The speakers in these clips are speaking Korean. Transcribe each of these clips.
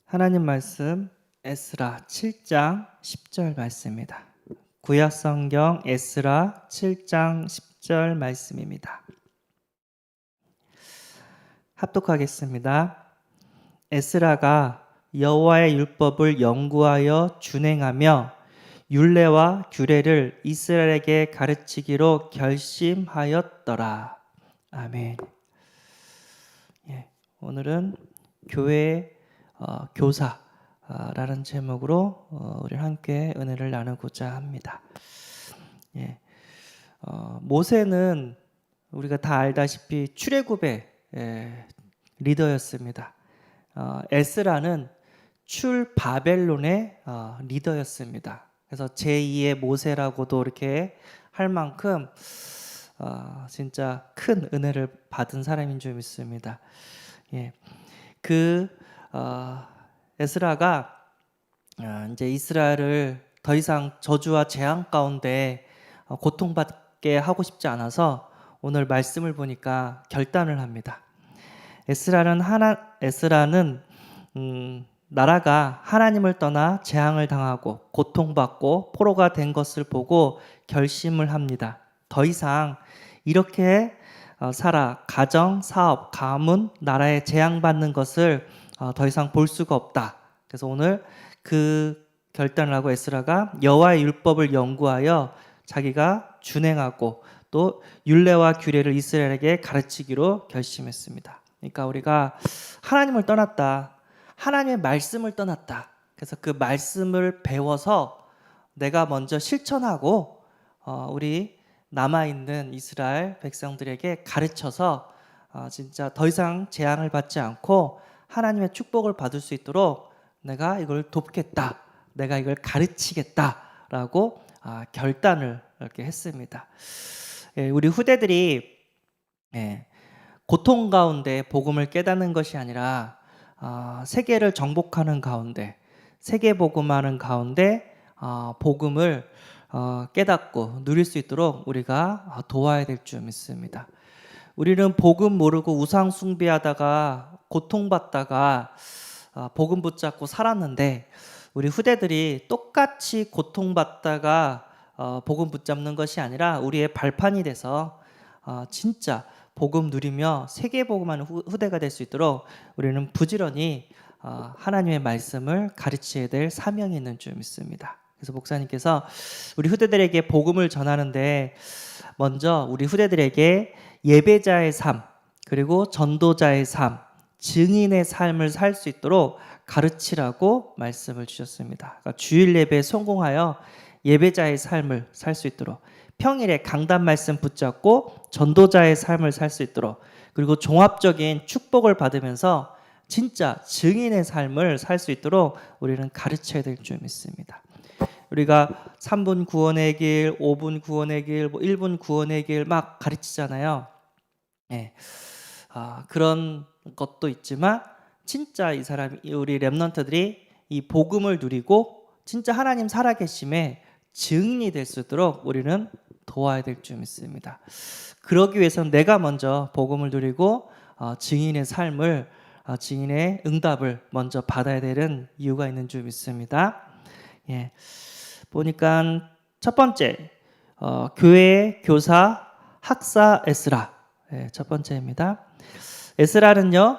하나님 말씀 에스라 7장 10절 말씀입니다. 구약 성경 에스라 7장 10절 말씀입니다. 합독하겠습니다. 에스라가 여호와의 율법을 연구하여 준행하며 율례와 규례를 이스라엘에게 가르치기로 결심하였더라. 아멘. 오늘은 교회 교사라는 제목으로 우리 함께 은혜를 나누고자 합니다. 모세는 우리가 다 알다시피 출애굽의 리더였습니다. 에스라는 출바벨론의 리더였습니다. 그래서 제2의 모세라고도 이렇게 할 만큼 진짜 큰 은혜를 받은 사람인 줄 믿습니다. 에스라가 이제 이스라엘을 더 이상 저주와 재앙 가운데 고통받게 하고 싶지 않아서 오늘 말씀을 보니까 결단을 합니다. 에스라는 나라가 하나님을 떠나 재앙을 당하고 고통받고 포로가 된 것을 보고 결심을 합니다. 더 이상 이렇게 가정, 사업, 가문, 나라에 재앙받는 것을 더 이상 볼 수가 없다. 그래서 오늘 그 결단을 하고 에스라가 여호와의 율법을 연구하여 자기가 준행하고 또 율례와 규례를 이스라엘에게 가르치기로 결심했습니다. 그러니까 우리가 하나님을 떠났다. 하나님의 말씀을 떠났다. 그래서 그 말씀을 배워서 내가 먼저 실천하고 우리 남아있는 이스라엘 백성들에게 가르쳐서 진짜 더 이상 재앙을 받지 않고 하나님의 축복을 받을 수 있도록 내가 이걸 돕겠다. 내가 이걸 가르치겠다라고 결단을 이렇게 했습니다. 우리 후대들이 고통 가운데 복음을 깨닫는 것이 아니라 세계를 정복하는 가운데 세계 복음하는 가운데 복음을 깨닫고 누릴 수 있도록 우리가 도와야 될 줄 믿습니다. 우리는 복음 모르고 우상 숭배하다가 고통받다가 복음 붙잡고 살았는데 우리 후대들이 똑같이 고통받다가 복음 붙잡는 것이 아니라 우리의 발판이 돼서 진짜 복음 누리며 세계 복음하는 후대가 될 수 있도록 우리는 부지런히 하나님의 말씀을 가르쳐야 될 사명이 있는 줄 믿습니다. 그래서 목사님께서 우리 후대들에게 복음을 전하는데 먼저 우리 후대들에게 예배자의 삶 그리고 전도자의 삶, 증인의 삶을 살 수 있도록 가르치라고 말씀을 주셨습니다. 그러니까 주일 예배에 성공하여 예배자의 삶을 살 수 있도록 평일에 강단 말씀 붙잡고 전도자의 삶을 살 수 있도록 그리고 종합적인 축복을 받으면서 진짜 증인의 삶을 살 수 있도록 우리는 가르쳐야 될 줄 믿습니다. 우리가 3분 구원의 길, 5분 구원의 길, 1분 구원의 길 막 가르치잖아요. 그런 것도 있지만 진짜 우리 렘넌트들이 이 복음을 누리고 진짜 하나님 살아계심에 증인이 될 수 있도록 우리는 도와야 될 줄 믿습니다. 그러기 위해서는 내가 먼저 복음을 누리고 증인의 삶을 증인의 응답을 먼저 받아야 되는 이유가 있는 줄 믿습니다. 보니까 첫 번째 교회 교사 학사 에스라 첫 번째입니다. 에스라는요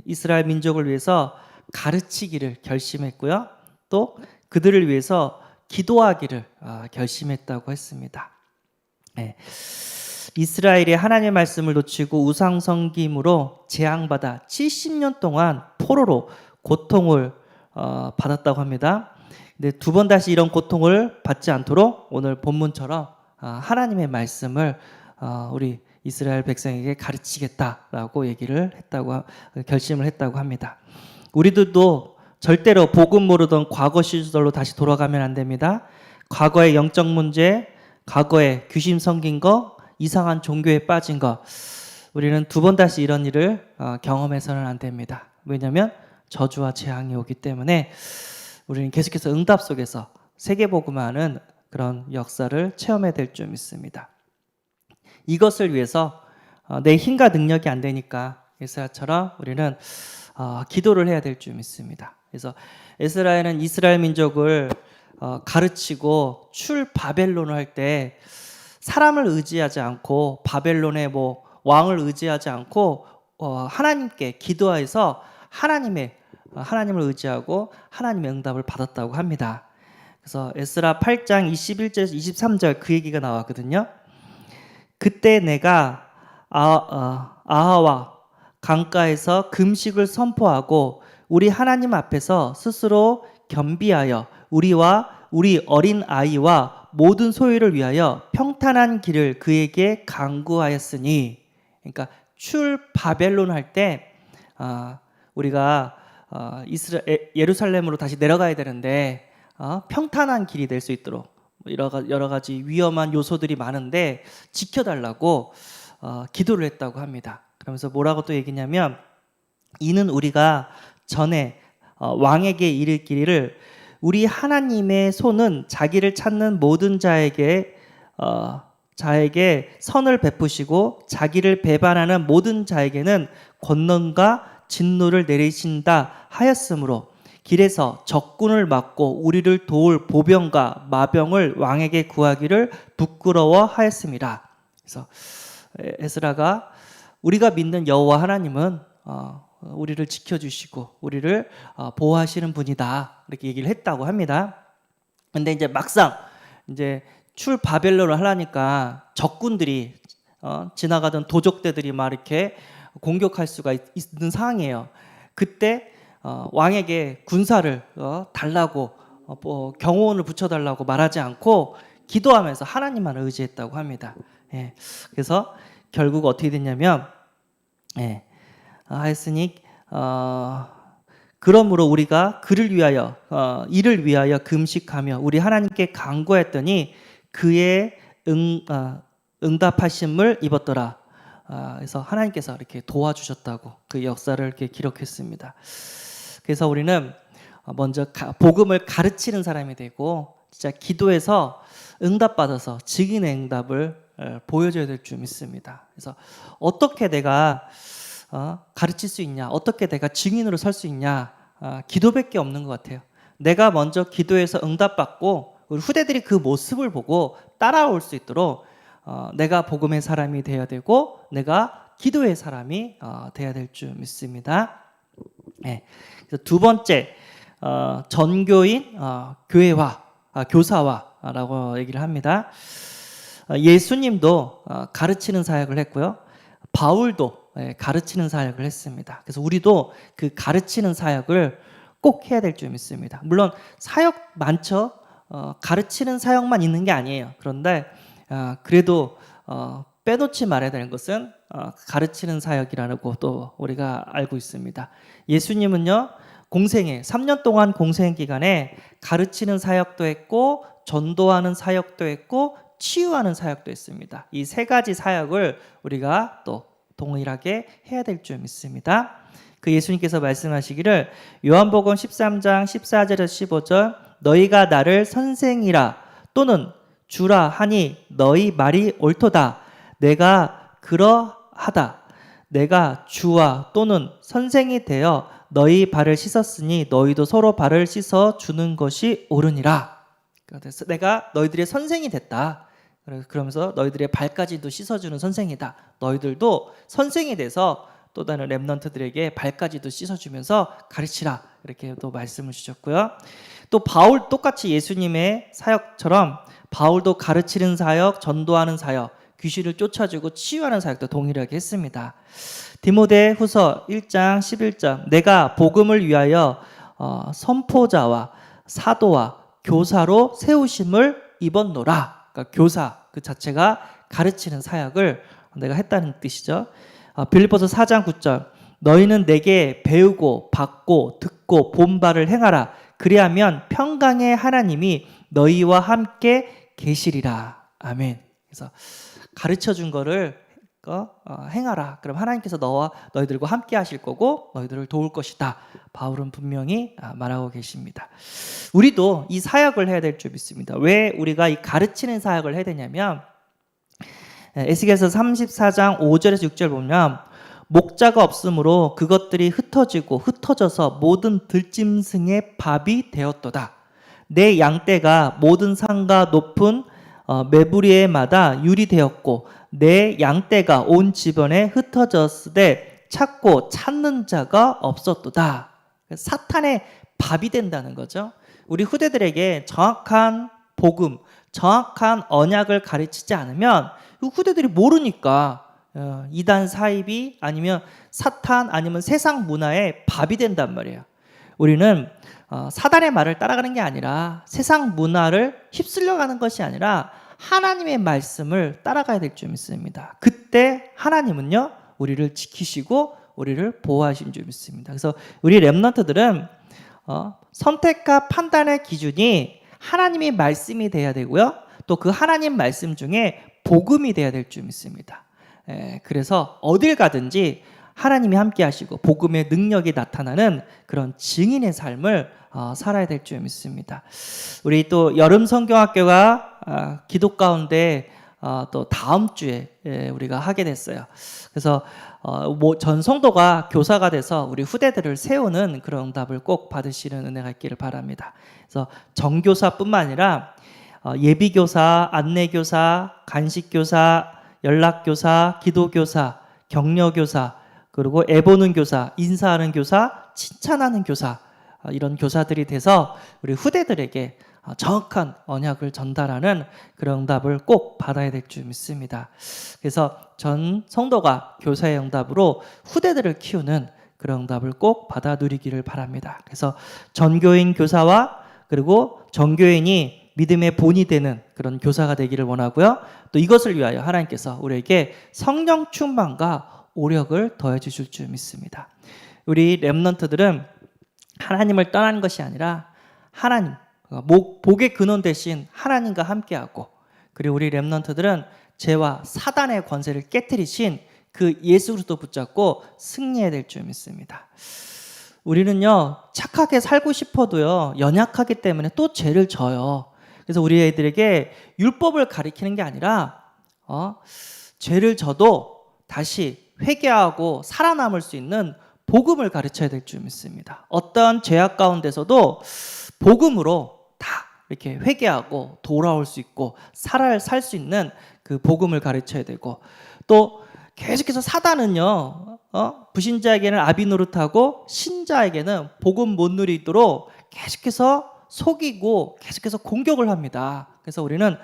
이스라엘 민족을 위해서 가르치기를 결심했고요. 또 그들을 위해서 기도하기를 결심했다고 했습니다. 이스라엘이 하나님의 말씀을 놓치고 우상 섬김으로 재앙받아 70년 동안 포로로 고통을 받았다고 합니다. 근데 두 번 다시 이런 고통을 받지 않도록 오늘 본문처럼 하나님의 말씀을 우리 이스라엘 백성에게 가르치겠다라고 결심을 했다고 합니다. 우리들도 절대로 복음 모르던 과거 시절로 다시 돌아가면 안 됩니다. 과거의 영적 문제, 과거에 귀신 섬긴 거, 이상한 종교에 빠진 거 우리는 두 번 다시 이런 일을 경험해서는 안 됩니다. 왜냐하면 저주와 재앙이 오기 때문에 우리는 계속해서 응답 속에서 세계복음화하는 그런 역사를 체험해야 될 줄 믿습니다. 이것을 위해서 내 힘과 능력이 안 되니까 예수야처럼 우리는 기도를 해야 될 줄 믿습니다. 그래서 에스라에는 이스라엘 민족을 가르치고 출 바벨론을 할 때 사람을 의지하지 않고 바벨론의 뭐 왕을 의지하지 않고 하나님께 기도해서 하나님을 의지하고 하나님의 응답을 받았다고 합니다. 그래서 에스라 8장 21절에서 23절 그 얘기가 나왔거든요. 그때 내가 아하와 강가에서 금식을 선포하고 우리 하나님 앞에서 스스로 겸비하여 우리와 우리 어린 아이와 모든 소유를 위하여 평탄한 길을 그에게 강구하였으니, 그러니까 출 바벨론 할 때 우리가 예루살렘으로 다시 내려가야 되는데 평탄한 길이 될 수 있도록 여러 가지 위험한 요소들이 많은데 지켜달라고 기도를 했다고 합니다. 그러면서 뭐라고 또 얘기냐면, 이는 우리가 전에 왕에게 이르기를 우리 하나님의 손은 자기를 찾는 모든 자에게 선을 베푸시고 자기를 배반하는 모든 자에게는 권능과 진노를 내리신다 하였으므로 길에서 적군을 막고 우리를 도울 보병과 마병을 왕에게 구하기를 부끄러워하였습니다. 그래서 에스라가 우리가 믿는 여호와 하나님은 우리를 지켜주시고 우리를 보호하시는 분이다, 이렇게 얘기를 했다고 합니다. 근데 이제 막상 이제 출 바벨론을 하려니까 적군들이 지나가던 도적대들이 막 이렇게 공격할 수가 있는 상황이에요. 그때 왕에게 군사를 달라고 경호원을 붙여달라고 말하지 않고 기도하면서 하나님만 의지했다고 합니다. 예, 그래서 결국 어떻게 됐냐면, 하였으니 그러므로 우리가 이를 위하여 금식하며 우리 하나님께 간구했더니 그의 응답하심을 입었더라. 그래서 하나님께서 이렇게 도와주셨다고 그 역사를 이렇게 기록했습니다. 그래서 우리는 먼저 복음을 가르치는 사람이 되고 진짜 기도해서 응답받아서 증인의 응답을 보여줘야 될 줄 믿습니다. 그래서 어떻게 내가 가르칠 수 있냐, 어떻게 내가 증인으로 설 수 있냐, 기도밖에 없는 것 같아요. 내가 먼저 기도해서 응답받고 우리 후대들이 그 모습을 보고 따라올 수 있도록 내가 복음의 사람이 되어야 되고 내가 기도의 사람이 되어야 될 줄 믿습니다. 네. 그래서 두 번째, 전교인 교사화라고 얘기를 합니다. 예수님도 가르치는 사역을 했고요. 바울도 가르치는 사역을 했습니다. 그래서 우리도 그 가르치는 사역을 꼭 해야 될 줄 믿습니다. 물론 사역 많죠. 가르치는 사역만 있는 게 아니에요. 그런데 그래도 빼놓지 말아야 되는 것은 가르치는 사역이라는 것도 우리가 알고 있습니다. 예수님은요, 3년 동안 공생 기간에 가르치는 사역도 했고 전도하는 사역도 했고 치유하는 사역도 했습니다. 이 세 가지 사역을 우리가 또 동일하게 해야 될 줄 믿습니다. 그 예수님께서 말씀하시기를 요한복음 13장 14절에서 15절 너희가 나를 선생이라 또는 주라 하니 너희 말이 옳도다. 내가 그러하다. 내가 주와 또는 선생이 되어 너희 발을 씻었으니 너희도 서로 발을 씻어 주는 것이 옳으니라. 그래서 내가 너희들의 선생이 됐다. 그러면서 너희들의 발까지도 씻어주는 선생이다. 너희들도 선생이 돼서 또 다른 렘넌트들에게 발까지도 씻어주면서 가르치라. 이렇게 또 말씀을 주셨고요. 또 바울 똑같이 예수님의 사역처럼 바울도 가르치는 사역, 전도하는 사역, 귀신을 쫓아주고 치유하는 사역도 동일하게 했습니다. 디모데후서 1장 11절 내가 복음을 위하여 선포자와 사도와 교사로 세우심을 입었노라. 그러니까 교사 그 자체가 가르치는 사역을 내가 했다는 뜻이죠. 빌립보서 4장 9절 너희는 내게 배우고 받고 듣고 본 바를 행하라. 그리하면 평강의 하나님이 너희와 함께 계시리라. 아멘. 그래서 가르쳐 준 거를 행하라. 그럼 하나님께서 너희들과 함께 하실 거고 너희들을 도울 것이다. 바울은 분명히 말하고 계십니다. 우리도 이 사역을 해야 될 줄 믿습니다. 왜 우리가 이 가르치는 사역을 해야 되냐면 에스겔서 34장 5절에서 6절 보면 목자가 없으므로 그것들이 흩어지고 흩어져서 모든 들짐승의 밥이 되었도다. 내 양떼가 모든 산과 높은 메부리에마다 유리되었고 내 양떼가 온 지번에 흩어졌으되 찾고 찾는 자가 없었도다. 사탄의 밥이 된다는 거죠. 우리 후대들에게 정확한 복음, 정확한 언약을 가르치지 않으면 후대들이 모르니까 이단 사입이 아니면 사탄 아니면 세상 문화의 밥이 된단 말이에요. 우리는 사단의 말을 따라가는 게 아니라 세상 문화를 휩쓸려 가는 것이 아니라 하나님의 말씀을 따라가야 될 줄 믿습니다. 그때 하나님은요 우리를 지키시고 우리를 보호하신 줄 믿습니다. 그래서 우리 렘넌트들은 선택과 판단의 기준이 하나님의 말씀이 돼야 되고요. 또 그 하나님 말씀 중에 복음이 돼야 될 줄 믿습니다. 그래서 어딜 가든지 하나님이 함께 하시고 복음의 능력이 나타나는 그런 증인의 삶을 살아야 될 줄 믿습니다. 우리 또 여름 성경학교가 기도 가운데 또 다음 주에 우리가 하게 됐어요. 그래서 전 성도가 교사가 돼서 우리 후대들을 세우는 그런 응답을 꼭 받으시는 은혜가 있기를 바랍니다. 그래서 정교사뿐만 아니라 예비교사, 안내교사, 간식교사, 연락교사, 기도교사, 격려교사, 그리고 애보는 교사, 인사하는 교사, 칭찬하는 교사, 이런 교사들이 돼서 우리 후대들에게 정확한 언약을 전달하는 그런 응답을 꼭 받아야 될 줄 믿습니다. 그래서 전 성도가 교사의 응답으로 후대들을 키우는 그런 응답을 꼭 받아 누리기를 바랍니다. 그래서 전교인 교사와 그리고 전교인이 믿음의 본이 되는 그런 교사가 되기를 원하고요. 또 이것을 위하여 하나님께서 우리에게 성령 충만과 오력을 더해 주실 줄 믿습니다. 우리 렘넌트들은 하나님을 떠나는 것이 아니라 하나님, 복의 근원 대신 하나님과 함께하고, 그리고 우리 렘넌트들은 죄와 사단의 권세를 깨뜨리신 그 예수 그리스도 붙잡고 승리해야 될 줄 믿습니다. 우리는요 착하게 살고 싶어도요 연약하기 때문에 또 죄를 져요. 그래서 우리 애들에게 율법을 가리키는 게 아니라 죄를 져도 다시 회개하고 살아남을 수 있는 복음을 가르쳐야 될 줄 믿습니다. 어떤 죄악 가운데서도 복음으로 다 이렇게 회개하고 돌아올 수 있고 살 수 있는 그 복음을 가르쳐야 되고, 또 계속해서 사단은요 불신자에게는 아비 노릇하고 신자에게는 복음 못 누리도록 계속해서 속이고 계속해서 공격을 합니다. 그래서 우리는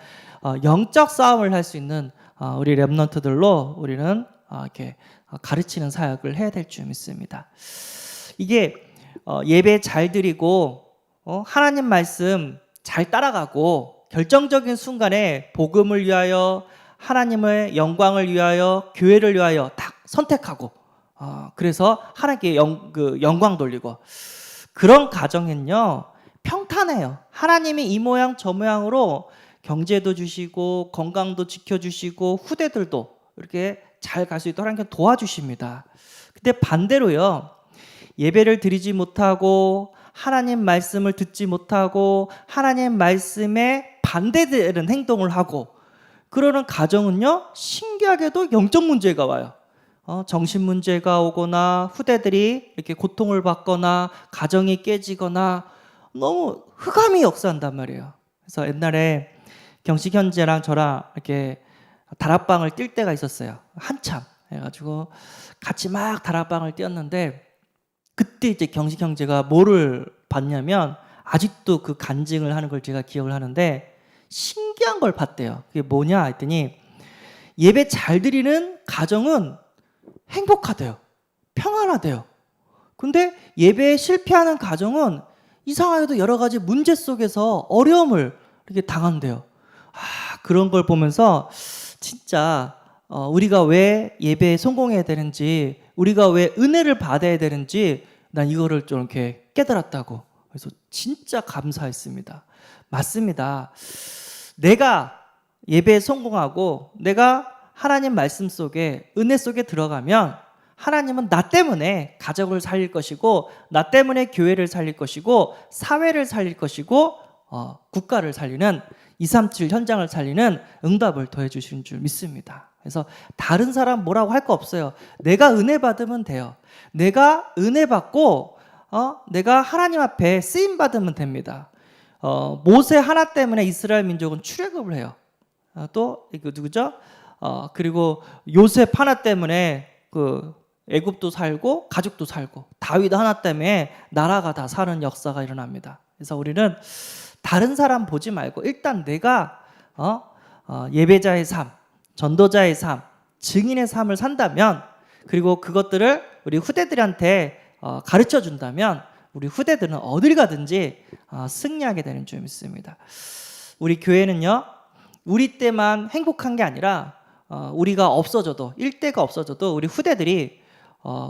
영적 싸움을 할 수 있는 우리 렘넌트들로 우리는 이렇게 가르치는 사역을 해야 될 줄 믿습니다. 이게 예배 잘 드리고 하나님 말씀 잘 따라가고 결정적인 순간에 복음을 위하여 하나님의 영광을 위하여 교회를 위하여 딱 선택하고 그래서 하나님께 영광 돌리고 그런 가정은요 평탄해요. 하나님이 이 모양 저 모양으로 경제도 주시고 건강도 지켜주시고 후대들도 이렇게 잘 갈 수 있도록 하나님께 도와주십니다. 근데 반대로요 예배를 드리지 못하고 하나님 말씀을 듣지 못하고 하나님 말씀에 반대되는 행동을 하고 그러는 가정은요 신기하게도 영적 문제가 와요. 정신 문제가 오거나 후대들이 이렇게 고통을 받거나 가정이 깨지거나 너무 흑암이 역사한단 말이에요. 그래서 옛날에 경식 형제랑 저랑 이렇게 다락방을 뛸 때가 있었어요. 한참 해가지고 같이 막 다락방을 뛰었는데 그때 이제 경식 형제가 뭐를 봤냐면 아직도 그 간증을 하는 걸 제가 기억을 하는데 신기한 걸 봤대요. 그게 뭐냐 했더니 예배 잘 드리는 가정은 행복하대요. 평안하대요. 근데 예배에 실패하는 가정은 이상하게도 여러 가지 문제 속에서 어려움을 이렇게 당한대요. 그런 걸 보면서 진짜 우리가 왜 예배에 성공해야 되는지, 우리가 왜 은혜를 받아야 되는지 난 이거를 좀 이렇게 깨달았다고. 그래서 진짜 감사했습니다. 맞습니다. 내가 예배에 성공하고 내가 하나님 말씀 속에 은혜 속에 들어가면 하나님은 나 때문에 가족을 살릴 것이고 나 때문에 교회를 살릴 것이고 사회를 살릴 것이고 국가를 살리는 237 현장을 살리는 응답을 더해 주시는 줄 믿습니다. 그래서 다른 사람 뭐라고 할 거 없어요. 내가 은혜 받으면 돼요. 내가 은혜 받고 내가 하나님 앞에 쓰임 받으면 됩니다. 모세 하나 때문에 이스라엘 민족은 출애굽을 해요. 또 이거 누구죠? 그리고 요셉 하나 때문에 그 애굽도 살고 가족도 살고, 다윗 하나 때문에 나라가 다 사는 역사가 일어납니다. 그래서 우리는 다른 사람 보지 말고 일단 내가 예배자의 삶, 전도자의 삶, 증인의 삶을 산다면, 그리고 그것들을 우리 후대들한테 가르쳐 준다면 우리 후대들은 어딜 가든지 승리하게 되는 줄 믿습니다. 우리 교회는요, 우리 때만 행복한 게 아니라 우리가 없어져도, 일대가 없어져도 우리 후대들이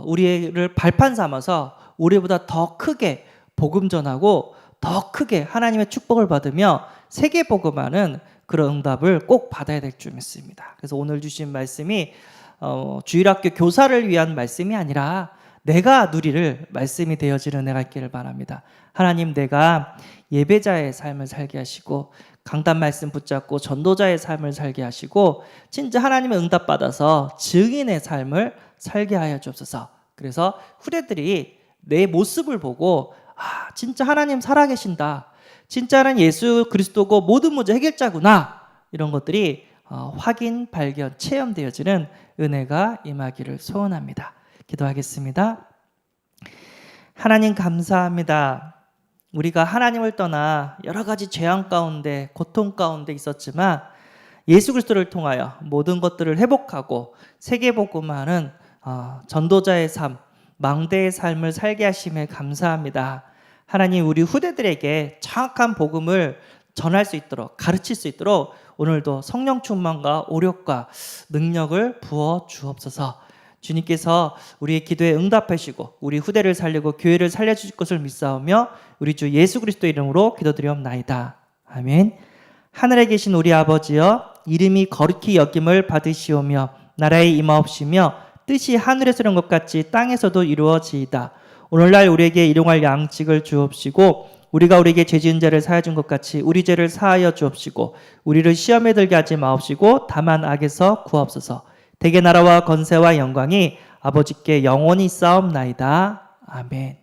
우리를 발판 삼아서 우리보다 더 크게 복음 전하고 더 크게 하나님의 축복을 받으며 세계 복음하는 그런 응답을 꼭 받아야 될 줄 믿습니다. 그래서 오늘 주신 말씀이 주일학교 교사를 위한 말씀이 아니라 내가 누리를 말씀이 되어지는 은혜가 있기를 바랍니다. 하나님, 내가 예배자의 삶을 살게 하시고 강단 말씀 붙잡고 전도자의 삶을 살게 하시고 진짜 하나님의 응답 받아서 증인의 삶을 살게 하여 주옵소서. 그래서 후대들이 내 모습을 보고 진짜 하나님 살아계신다, 진짜는 예수 그리스도고 모든 문제 해결자구나, 이런 것들이 확인, 발견, 체험되어지는 은혜가 임하기를 소원합니다. 기도하겠습니다. 하나님 감사합니다. 우리가 하나님을 떠나 여러 가지 재앙 가운데, 고통 가운데 있었지만 예수 그리스도를 통하여 모든 것들을 회복하고 세계복음하는 전도자의 삶, 망대의 삶을 살게 하심에 감사합니다. 하나님, 우리 후대들에게 정확한 복음을 전할 수 있도록, 가르칠 수 있도록 오늘도 성령 충만과 오력과 능력을 부어 주옵소서. 주님께서 우리의 기도에 응답하시고 우리 후대를 살리고 교회를 살려주실 것을 믿사오며 우리 주 예수 그리스도 이름으로 기도드리옵나이다. 아멘. 하늘에 계신 우리 아버지여, 이름이 거룩히 여김을 받으시오며 나라의 임하옵시며 뜻이 하늘에서 이룬 것 같이 땅에서도 이루어지이다. 오늘날 우리에게 일용할 양식을 주옵시고 우리가 우리에게 죄 지은 자를 사하여 준 것 같이 우리 죄를 사하여 주옵시고 우리를 시험에 들게 하지 마옵시고 다만 악에서 구하옵소서. 대개 나라와 권세와 영광이 아버지께 영원히 있사옵나이다. 아멘.